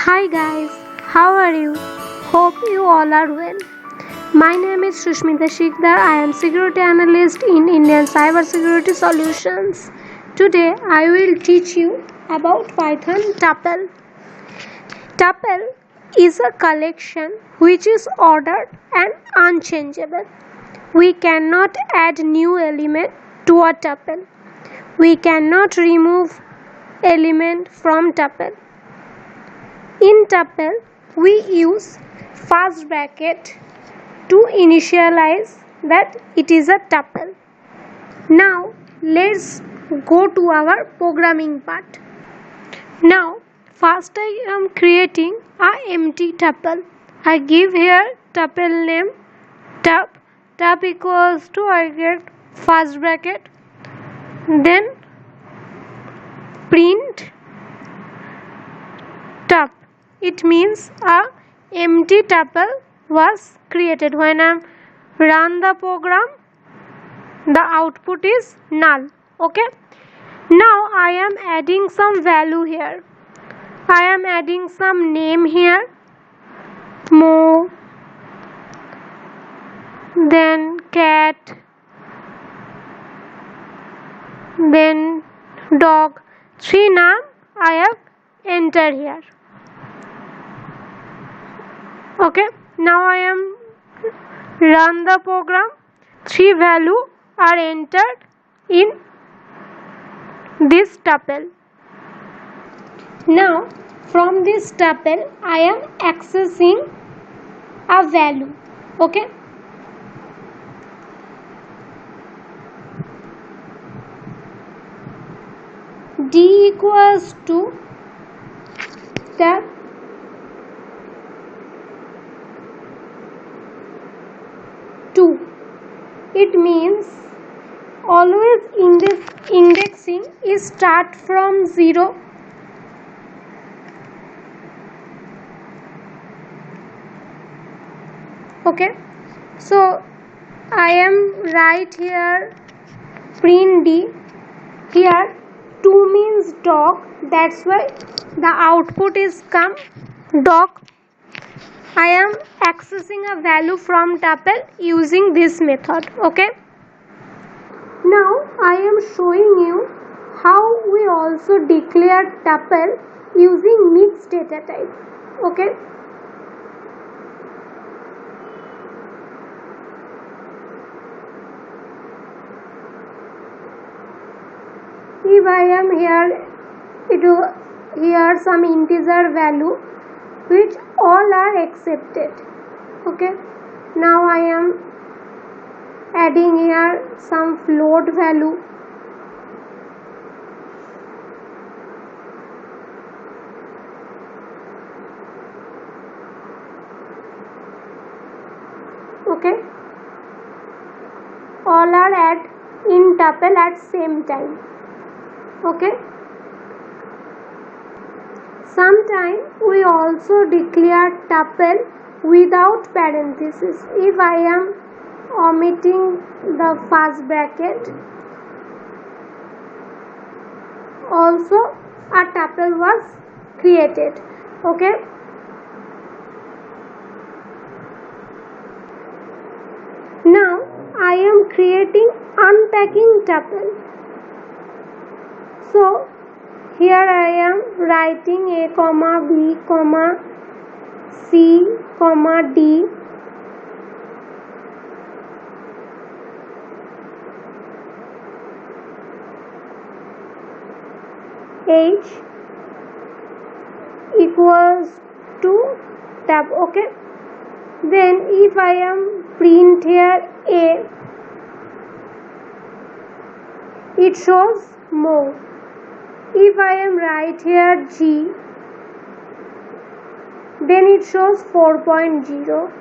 Hi guys, how are you? Hope you all are well. My name is Shushmita Shikdar. I am security analyst in Indian Cybersecurity Solutions. Today I will teach you about Python tuple. Tuple is a collection which is ordered and unchangeable. We cannot add new element to a tuple. We cannot remove element from tuple. In tuple, we use first bracket to initialize that it is a tuple. Now, let's go to our programming part. Now, first I am creating a empty tuple. I give here tuple name tup equals to I get first bracket, then print tup. It means a empty tuple was created. When I run the program, the output is null. Okay. Now I am adding some value here. I am adding some name here. Mo, then cat, then dog. 3 name I have entered here. Okay, now I am run the program. 3 value are entered in this tuple. Now from this tuple I am accessing a value. Okay, d equals to the 2. It means always in this indexing is start from 0. Okay, so I am right here print d. Here 2 means dog, that's why the output is come dog. I am accessing a value from tuple using this method. Okay, now I am showing you how we also declare tuple using mixed data type. Okay, if I am here some integer value which all are accepted. Okay, now I am adding here some float value. Okay, all are add in tuple at same time. Okay, sometime we also declare tuple without parenthesis. If I am omitting the first bracket, also a tuple was created. Okay, now I am creating unpacking tuple. So here I am writing a comma b comma c comma d. H equals to tab. Okay, then if I am print here a, it shows more. If I am write here G, then it shows 4.0.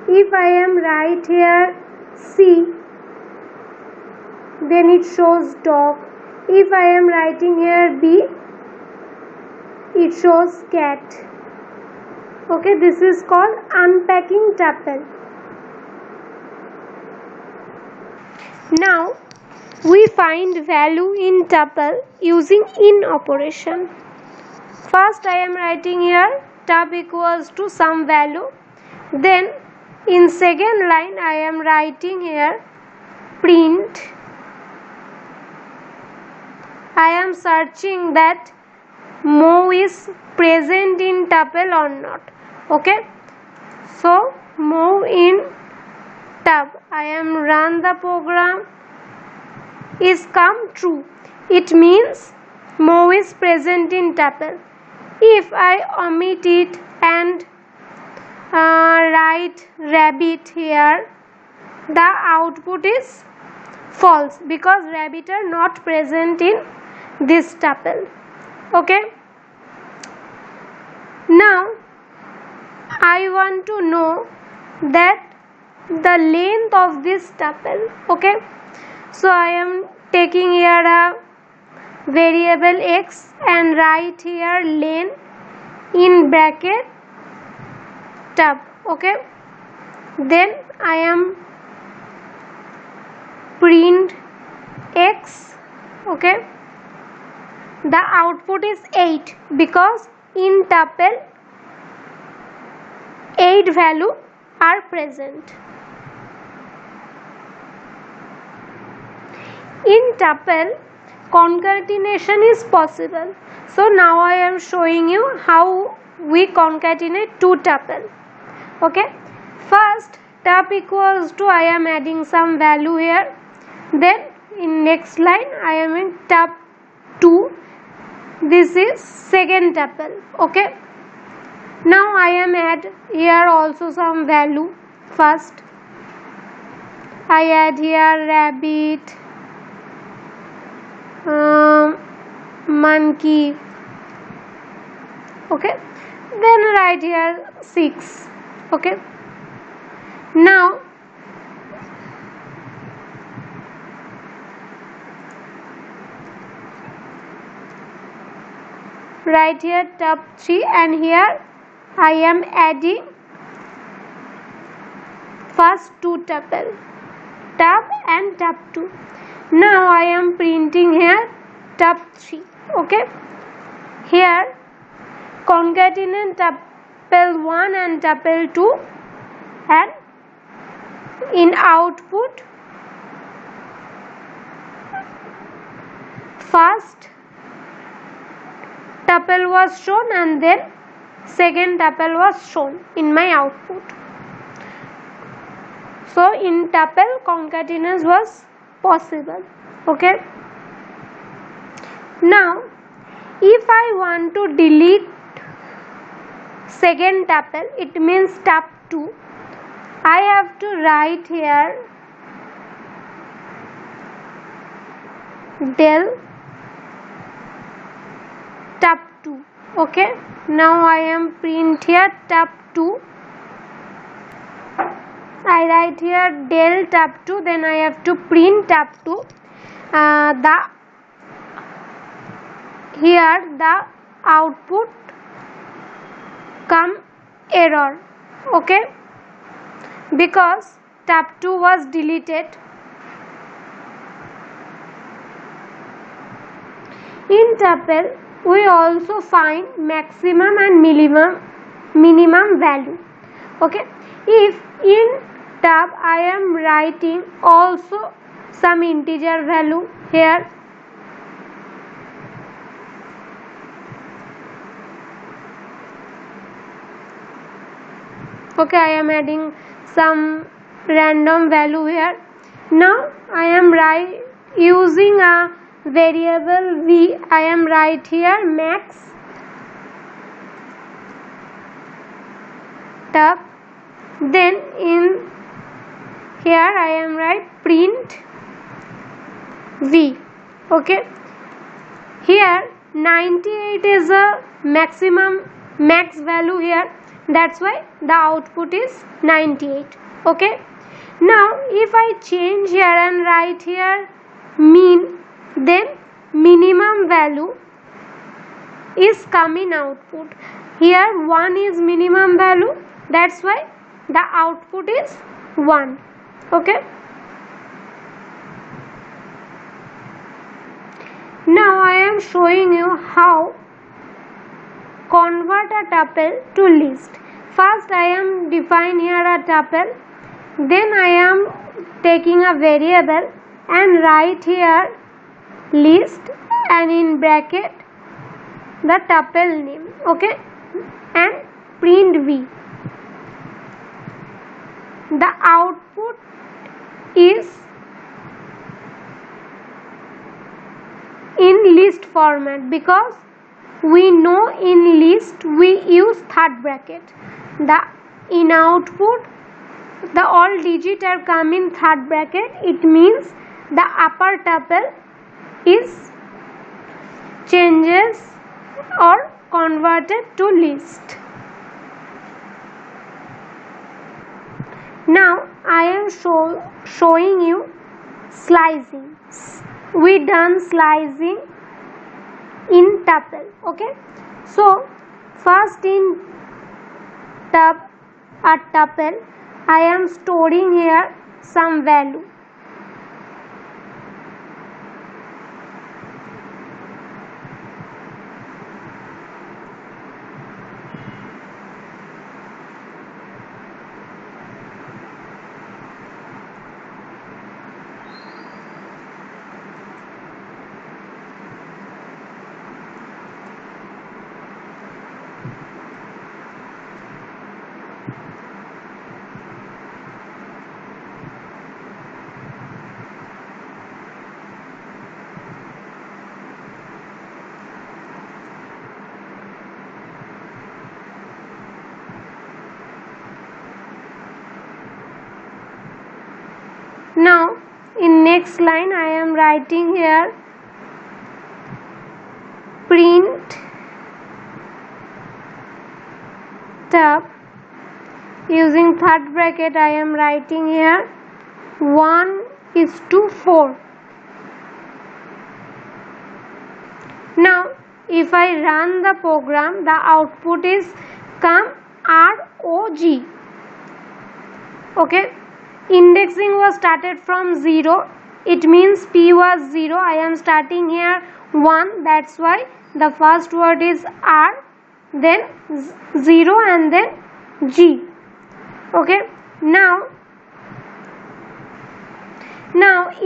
If I am write here C, then it shows dog. If I am writing here B, it shows cat. Okay, this is called unpacking tuple. Now we find value in tuple using in operation. First I am writing here tab equals to some value. Then in second line I am writing here print. I am searching that Mo is present in tuple or not. Okay, so Mo in tab. I am run the program, is come true. It means Mo is present in tuple. If I omit it and write rabbit here, the output is false because rabbit are not present in this tuple. Okay, now I want to know that the length of this tuple. Okay, so I am taking here a variable x and write here length in bracket tab. Okay, then I am print x. Okay, the output is 8 because in tuple 8 value are present. In tuple concatenation is possible. So now I am showing you how we concatenate two tuple. Okay, first tab equals to, I am adding some value here. Then in next line I am in tab 2. This is second tuple. Okay, now I am add here also some value. First I add here rabbit, monkey. Okay, then write here 6. Okay, now write here tab 3 and here I am adding first two tuple, tab and tab 2. Now I am printing here tab 3. Okay, here concatenate tuple 1 and tuple 2 and in output first tuple was shown and then second tuple was shown in my output. So in tuple concatenation was possible. Okay, now if I want to delete second tuple, it means tab 2, I have to write here del tab 2. Okay, now I am print here tab 2. I write here del tab 2, then I have to print tab 2. Here the output come error. Okay, because tab 2 was deleted. In tuple we also find maximum and minimum value. Okay, if in tab I am writing also some integer value here, okay, I am adding some random value here. Now I am using a variable v. I am write here max tab, then in here I am write print v. Okay, here 98 is a max value here, that's why the output is 98. Okay, now if I change here and write here mean, then minimum value is coming output. Here 1 is minimum value, that's why the output is 1. Okay, now I am showing you how convert a tuple to list. First I am define here a tuple, then I am taking a variable and write here list and in bracket the tuple name, okay, and print v. The output is in list format because we know in list we use third bracket. The in output the all digit are come in third bracket. It means the upper tuple is changes or converted to list. Now I am showing you slicing. We done slicing in tuple, okay. So first in a tuple I am storing here some value. Now in next line I am writing here print tab. Using third bracket I am writing here 1:4. Now if I run the program, the output is come ROG, okay. Indexing was started from 0, it means P was 0. I am starting here 1, that's why the first word is R, then 0 and then G, okay. Now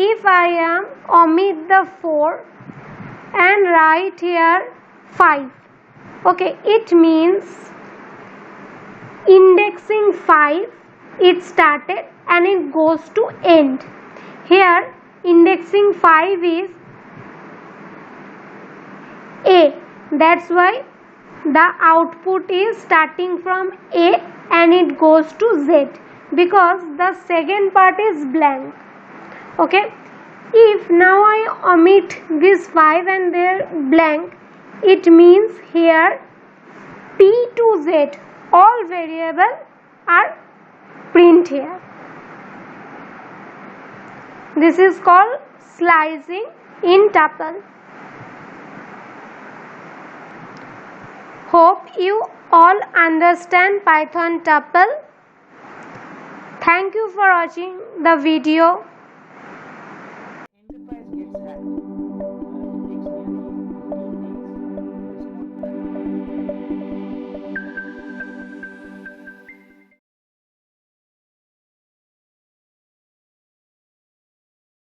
if I am omit the 4 and write here 5, okay, it means indexing 5 it started and it goes to end. Here indexing 5 is A, that's why the output is starting from A and it goes to Z because the second part is blank, okay. If now I omit this 5 and there blank, it means here P to Z all variable are print here. This is called slicing in tuple. Hope you all understand Python tuple. Thank you for watching the video.